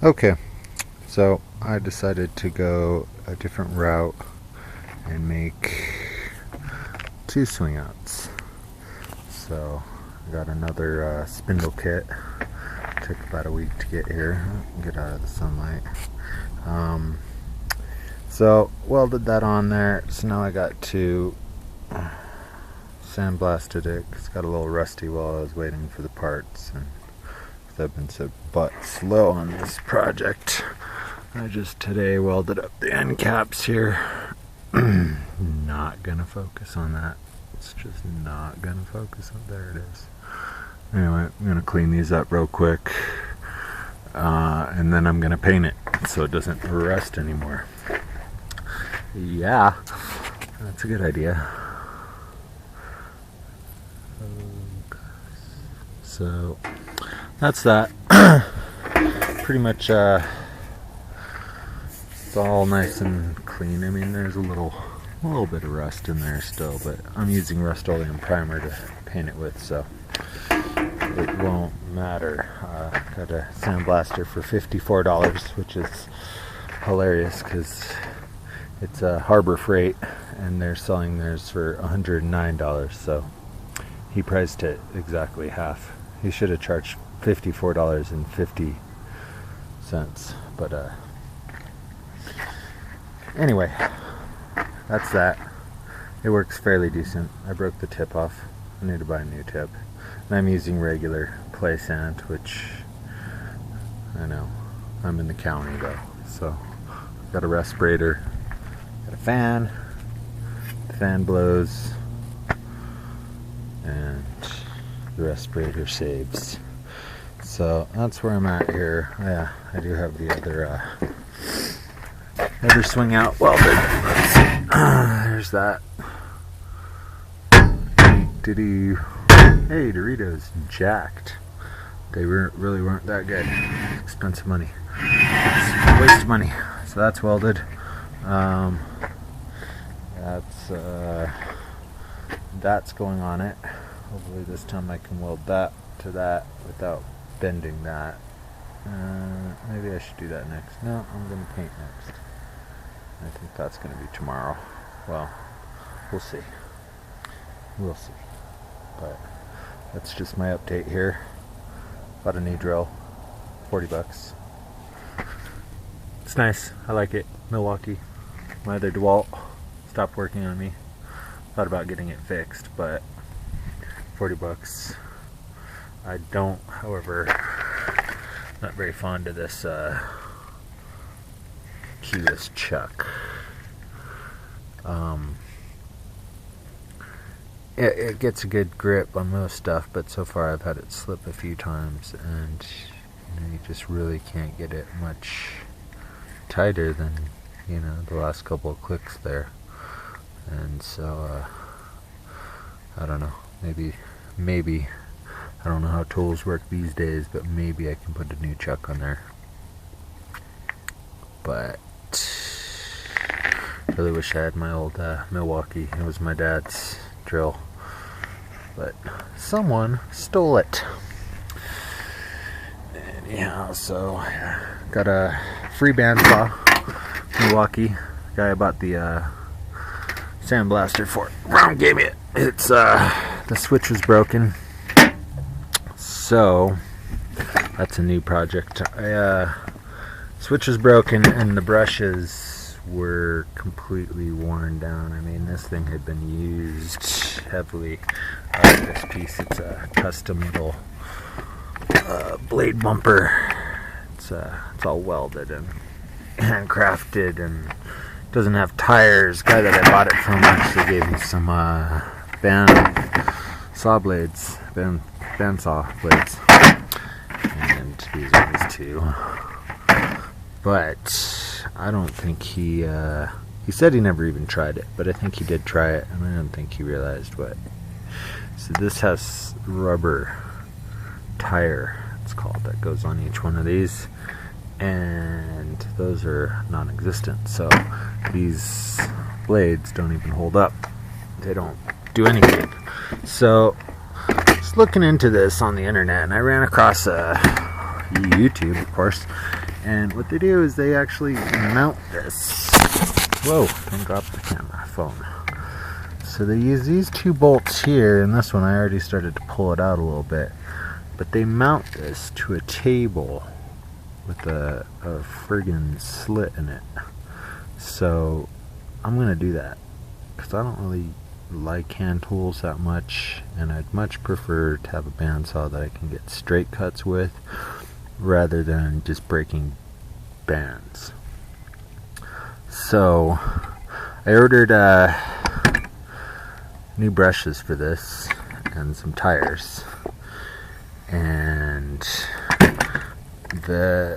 Okay, so I decided to go a different route and make 2 swing outs. So I got another spindle kit. Took about a week to get here, get out of the sunlight. So welded that on there. So now I got to sandblasted it. It's got a little rusty while I was waiting for the parts, and I've been so butt slow on this project. I just today welded up the end caps here. Not gonna focus on that. It's just not gonna focus on. There it is. Anyway, I'm gonna clean these up real quick, and then I'm gonna paint it so it doesn't rust anymore. Yeah, that's a good idea. So that's that. Pretty much it's all nice and clean. I mean, there's a little bit of rust in there still, but I'm using Rust-Oleum primer to paint it with, so it won't matter. Got a sandblaster for $54, which is hilarious because it's a Harbor Freight and they're selling theirs for $109, so he priced it exactly half. He should have charged $54.50, but anyway, that's that. It works fairly decent. I broke the tip off. I need to buy a new tip. And I'm using regular clay sand, which I know I'm in the county though. So got a respirator, got a fan. The fan blows, and the respirator saves. So that's where I'm at here. Yeah, I do have the other swing out welded. Let's see. There's that. Hey, Doritos jacked. They really weren't that good. Expensive money. It's a waste of money. So that's welded. That's going on it. Hopefully this time I can weld that to that without bending that. Maybe I should do that next. No, I'm going to paint next. I think that's going to be tomorrow. Well, we'll see. We'll see. But that's just my update here. Bought a new drill. $40. It's nice. I like it. Milwaukee. My other DeWalt stopped working on me. Thought about getting it fixed, but $40. I don't, however, not very fond of this keyless chuck. It gets a good grip on most stuff, but so far I've had it slip a few times, and you just really can't get it much tighter than the last couple of clicks there. And so I don't know, maybe I don't know how tools work these days, but maybe I can put a new chuck on there. But I really wish I had my old Milwaukee. It was my dad's drill, but someone stole it. Anyhow, so got a free bandsaw, Milwaukee. Guy I bought the sandblaster for. Brown gave me it. It's the switch was broken, so that's a new project. Switch was broken and the brushes were completely worn down. I mean, this thing had been used heavily. This piece, it's a custom little blade bumper. It's all welded and handcrafted, and doesn't have tires. Guy that I bought it from actually gave me some bandsaw blades, and these are his too. But I don't think he said he never even tried it, but I think he did try it, and I don't think he realized what. So this has rubber tire, it's called, that goes on each one of these, and those are non-existent. So these blades don't even hold up. They don't do anything. So just looking into this on the internet, and I ran across YouTube, of course, And what they do is they actually mount this. Whoa, don't drop the camera phone. So they use these two bolts here, and this one I already started to pull it out a little bit. But they mount this to a table with a friggin' slit in it. So I'm gonna do that because I don't really like hand tools that much, and I'd much prefer to have a bandsaw that I can get straight cuts with rather than just breaking bands. So I ordered new brushes for this and some tires, and they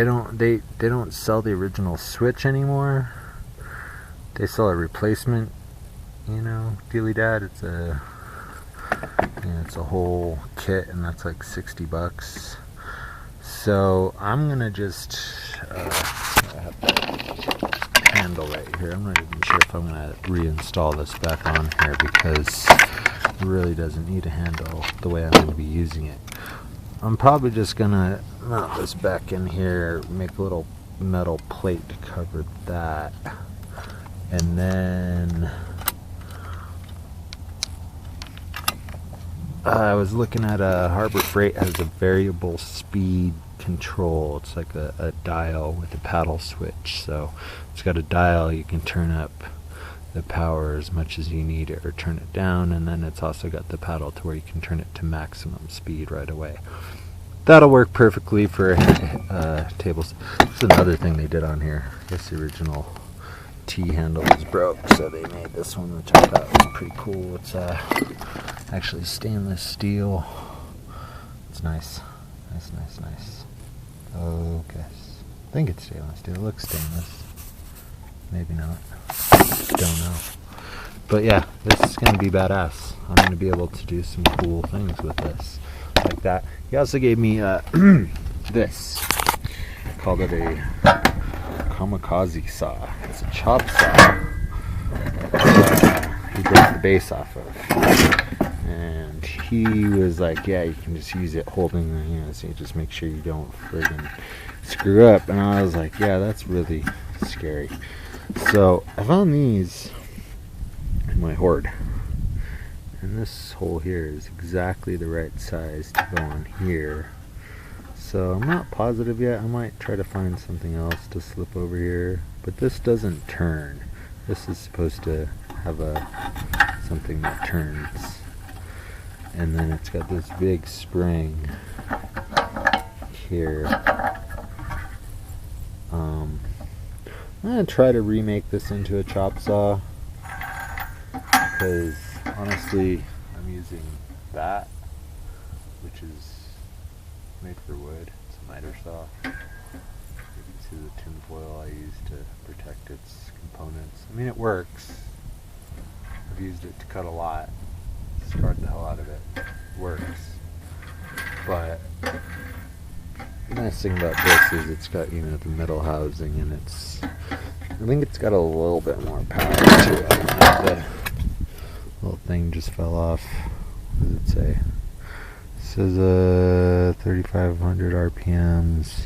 don't sell the original switch anymore. They sell a replacement, you know, dealy dad. It's a whole kit, and that's like $60. So I'm gonna just I have the handle right here. I'm not even sure if I'm gonna reinstall this back on here because it really doesn't need a handle the way I'm gonna be using it. I'm probably just gonna mount this back in here, make a little metal plate to cover that, and then I was looking at Harbor Freight has a variable speed control. It's like a dial with a paddle switch. So it's got a dial, you can turn up the power as much as you need it or turn it down, and then it's also got the paddle to where you can turn it to maximum speed right away. That'll work perfectly for tables. There's another thing they did on here. I guess the original T handle was broke, so they made this one, which I thought was pretty cool. It's actually stainless steel. It's nice. Nice. Okay. I think it's stainless steel. It looks stainless. Maybe not. Don't know. But yeah, this is going to be badass. I'm going to be able to do some cool things with this. Like that. He also gave me this. Called it a kamikaze saw. It's a chop saw. He broke the base off of. And he was like, yeah, you can just use it holding the hands, so you just make sure you don't friggin' screw up. And I was like, yeah, that's really scary. So I found these in my hoard, and this hole here is exactly the right size to go on here. So I'm not positive yet. I might try to find something else to slip over here, but this doesn't turn. This is supposed to have something that turns, and then it's got this big spring here. I'm gonna try to remake this into a chop saw, because honestly I'm using that, which is made for wood. It's a miter saw. You can see the tin foil I use to protect its components. I mean, it works. I've used it to cut a lot. Scarred the hell out of it. It works. But the nice thing about this is it's got, you know, the metal housing, and I think it's got a little bit more power to it. The little thing just fell off. What does it say? It says 3,500 RPMs,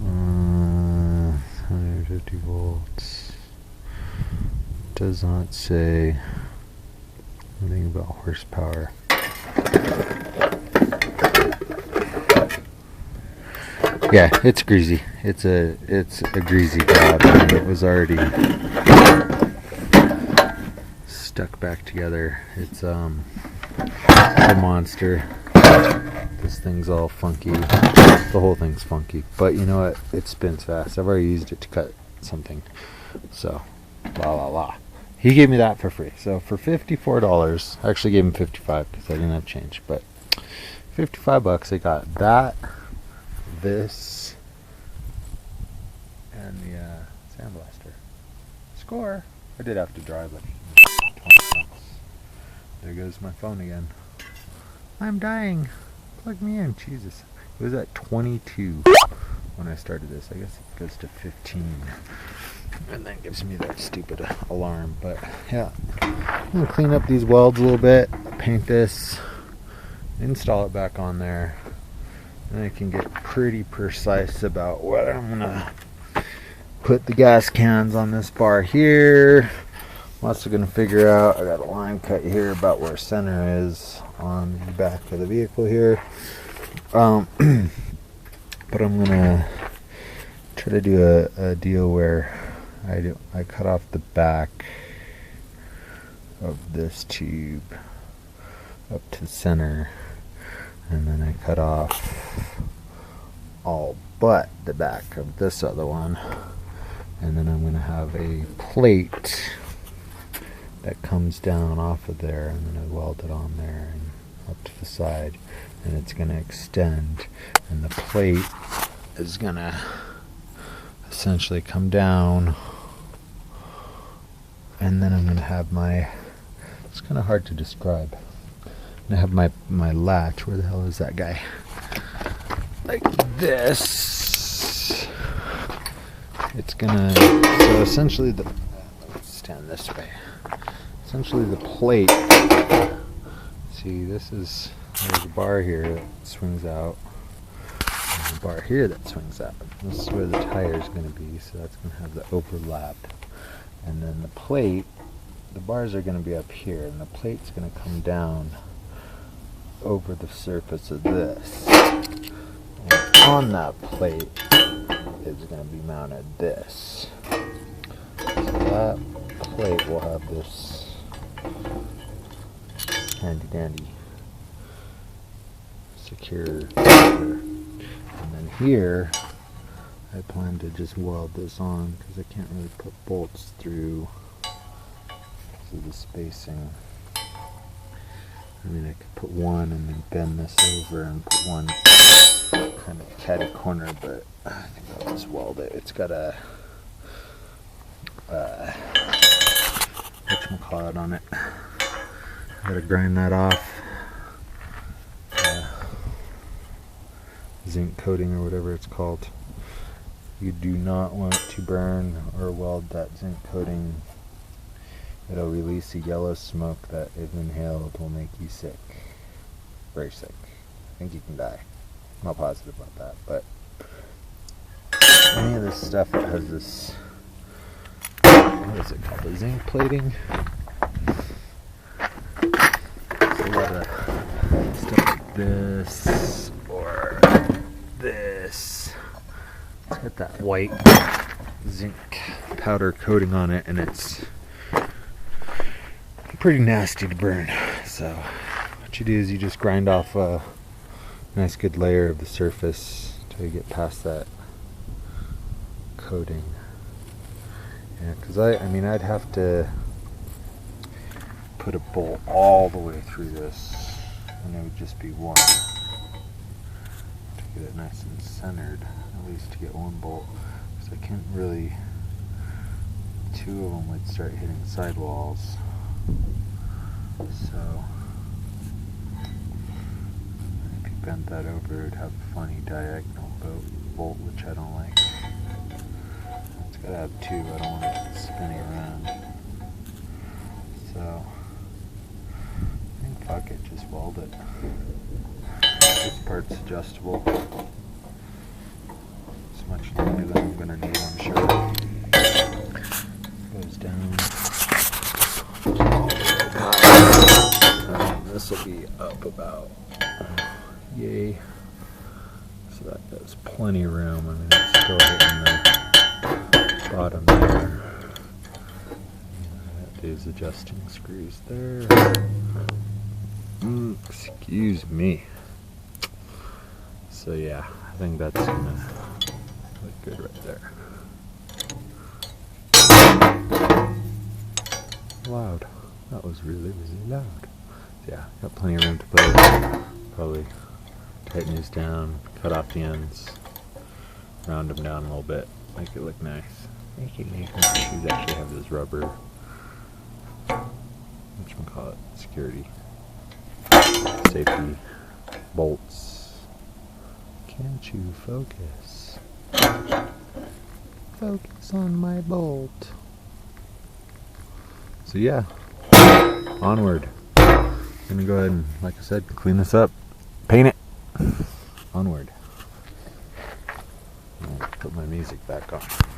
150 volts. Does not say anything about horsepower. Yeah, it's greasy. It's a greasy job, and it was already stuck back together. It's a monster. This thing's all funky. The whole thing's funky. But you know what? It spins fast. I've already used it to cut something. So, la. He gave me that for free. So for $54, I actually gave him $55 because I didn't have change. But $55, I got that, this, and the sandblaster. Score! I did have to drive like 20 minutes. There goes my phone again. I'm dying. Plug me in. Jesus. It was at 22 when I started this. I guess it goes to 15. And then gives me that stupid alarm. But yeah, I'm going to clean up these welds a little bit, paint this, install it back on there, And I can get pretty precise about whether I'm gonna put the gas cans on this bar here. I'm also gonna figure out, I got a line cut here about where center is on the back of the vehicle here. But I'm gonna try to do a deal where I cut off the back of this tube up to center, and then I cut off all but the back of this other one, and then I'm going to have a plate that comes down off of there, and then I weld it on there and up to the side, and it's going to extend, and the plate is going to essentially come down, and then I'm going to have my, it's kind of hard to describe, I have my latch. Where the hell is that guy? Like this. It's gonna, so essentially let's stand this way. Essentially the plate, see, there's a bar here that swings out, and a bar here that swings out. This is where the tire is going to be, so that's going to have the overlap. And then the plate, the bars are going to be up here, and the plate's going to come down over the surface of this. And on that plate is going to be mounted this. So that plate will have this handy dandy secure cover. And then here I plan to just weld this on because I can't really put bolts through because of the spacing. I mean, I could put one and then bend this over and put one kind of catty corner, but I think I'll just weld it. It's got a whatchamacallit on it. I gotta grind that off. Zinc coating or whatever it's called. You do not want to burn or weld that zinc coating. It'll release a yellow smoke that, if inhaled, will make you sick. Very sick. I think you can die. I'm not positive about that, but any of this stuff that has this, what is it called, the zinc plating? It's a lot of stuff like this, or this. It's got that white zinc powder coating on it, and it's pretty nasty to burn. So what you do is you just grind off a nice good layer of the surface until you get past that coating. Yeah, because I mean I'd have to put a bolt all the way through this, and it would just be one to get it nice and centered, at least to get one bolt, because I can't really, two of them would start hitting sidewalls. So if you bent that over, it'd have a funny diagonal bolt, which I don't like. It's gotta have two, I don't want it spinning around. So I think fuck it, just weld it. This part's adjustable. It's much longer than I'm gonna need, I'm sure. Goes down. This will be up about, yay. So that has plenty of room. I mean, it's still hitting the bottom there. There's adjusting screws there. Excuse me. So yeah, I think that's gonna look good right there. Loud. That was really, really loud. Yeah, got plenty of room to play with. Probably tighten these down, cut off the ends, round them down a little bit, make it look nice. Make it nice. These actually have this rubber, whatchamacallit, security, safety bolts. Can't you focus? Focus on my bolt. So yeah, onward. I'm gonna go ahead and, like I said, clean this up, paint it. Onward. put my music back on.